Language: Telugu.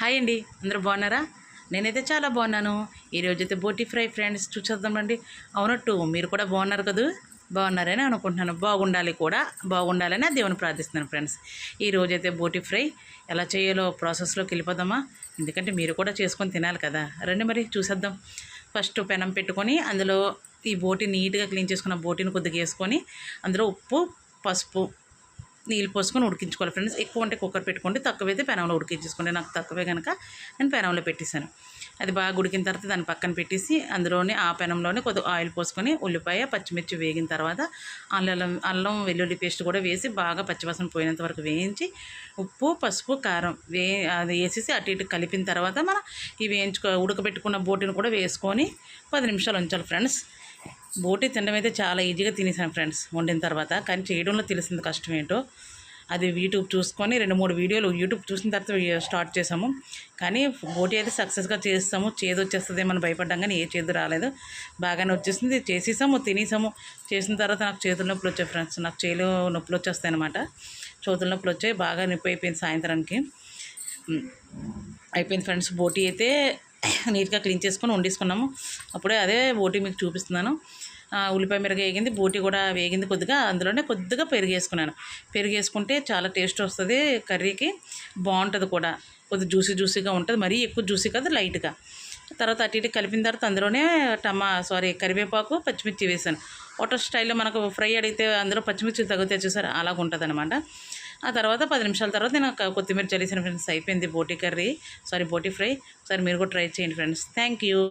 హాయ్ అండి, అందరూ బాగున్నారా? నేనైతే చాలా బాగున్నాను. ఈరోజైతే బోటి ఫ్రై ఫ్రెండ్స్ చూసేద్దామండి. అవునట్టు మీరు కూడా బాగున్నారు కదా, బాగున్నారని అనుకుంటున్నాను. బాగుండాలని ఆ దేవుని ప్రార్థిస్తున్నాను ఫ్రెండ్స్. ఈరోజైతే బోటి ఫ్రై ఎలా చేయాలో ప్రాసెస్లోకి వెళ్ళిపోదామా? ఎందుకంటే మీరు కూడా చేసుకొని తినాలి కదా. రండి మరి చూసేద్దాం. ఫస్ట్ పెనం పెట్టుకొని అందులో ఈ బోటి నీట్గా క్లీన్ చేసుకున్న బోటిని కొద్దిగా వేసుకొని అందులో ఉప్పు, పసుపు, నీళ్ళు పోసుకొని ఉడికించుకోవాలి ఫ్రెండ్స్. ఎక్కువ అంటే కుక్కర్ పెట్టుకోండి, తక్కువైతే పెనంలో ఉడికించుకోండి. నాకు తక్కువే కనుక నేను పెనంలో పెట్టేశాను. అది బాగా ఉడికిన తర్వాత దాన్ని పక్కన పెట్టేసి అందులోనే ఆ పెనంలోనే కొద్దిగా ఆయిల్ పోసుకొని ఉల్లిపాయ, పచ్చిమిర్చి వేగిన తర్వాత అల్లం వెల్లుల్లి పేస్ట్ కూడా వేసి బాగా పచ్చివాసన పోయినంత వరకు వేయించి ఉప్పు, పసుపు, కారం అది వేసేసి అటు ఇటు కలిపిన తర్వాత మనం ఈ ఉడకబెట్టుకున్న బోటిని కూడా వేసుకొని 10 నిమిషాలు ఉంచాలి ఫ్రెండ్స్. బోటి తినడం అయితే చాలా ఈజీగా తినేసాను ఫ్రెండ్స్ వండిన తర్వాత, కానీ చేయడంలో తెలిసింది కష్టం ఏంటో. అది యూట్యూబ్ చూసుకొని 2-3 వీడియోలు యూట్యూబ్ చూసిన తర్వాత స్టార్ట్ చేసాము. కానీ బోటి అయితే సక్సెస్గా చేస్తాము. చేదు వచ్చేస్తుందేమని భయపడ్డాం, కానీ ఏ చేదు రాలేదు, బాగానే వచ్చేసింది. చేసేసాము, తినేసాము. చేసిన తర్వాత నాకు చేతుల నొప్పులు వచ్చాయి ఫ్రెండ్స్. నాకు చేతులు నొప్పులు వచ్చేస్తాయి అనమాట. చేతుల నొప్పులు వచ్చాయి, బాగా నొప్పి అయిపోయింది. సాయంత్రానికి అయిపోయింది ఫ్రెండ్స్. బోటి అయితే నీట్గా క్లీన్ చేసుకొని వండేసుకున్నాము. అప్పుడే అదే బోటి మీకు చూపిస్తున్నాను. ఉల్లిపాయ మిరగ వేగింది, బోటి కూడా వేగింది కొద్దిగా. అందులోనే కొద్దిగా పెరుగు వేసుకున్నాను. పెరుగు వేసుకుంటే చాలా టేస్ట్ వస్తుంది కర్రీకి, బాగుంటుంది కూడా. కొద్దిగా జ్యూసీగా ఉంటుంది, మరీ ఎక్కువ జ్యూసీ కాదు, లైట్గా. తర్వాత అటు ఇటు కలిపిన తర్వాత అందులోనే కరివేపాకు, పచ్చిమిర్చి వేసాను. హోటల్ స్టైల్లో మనకు ఫ్రై అడిగితే అందులో పచ్చిమిర్చి తగ్గితే చూసారు, అలాగ ఉంటుంది అనమాట. ఆ తర్వాత 10 నిమిషాల తర్వాత నేను కొత్తిమీర చల్లేసిన ఫ్రెండ్స్. అయిపోయింది బోటి ఫ్రై. ఒకసారి మీరు కూడా ట్రై చేయండి ఫ్రెండ్స్. Thank you.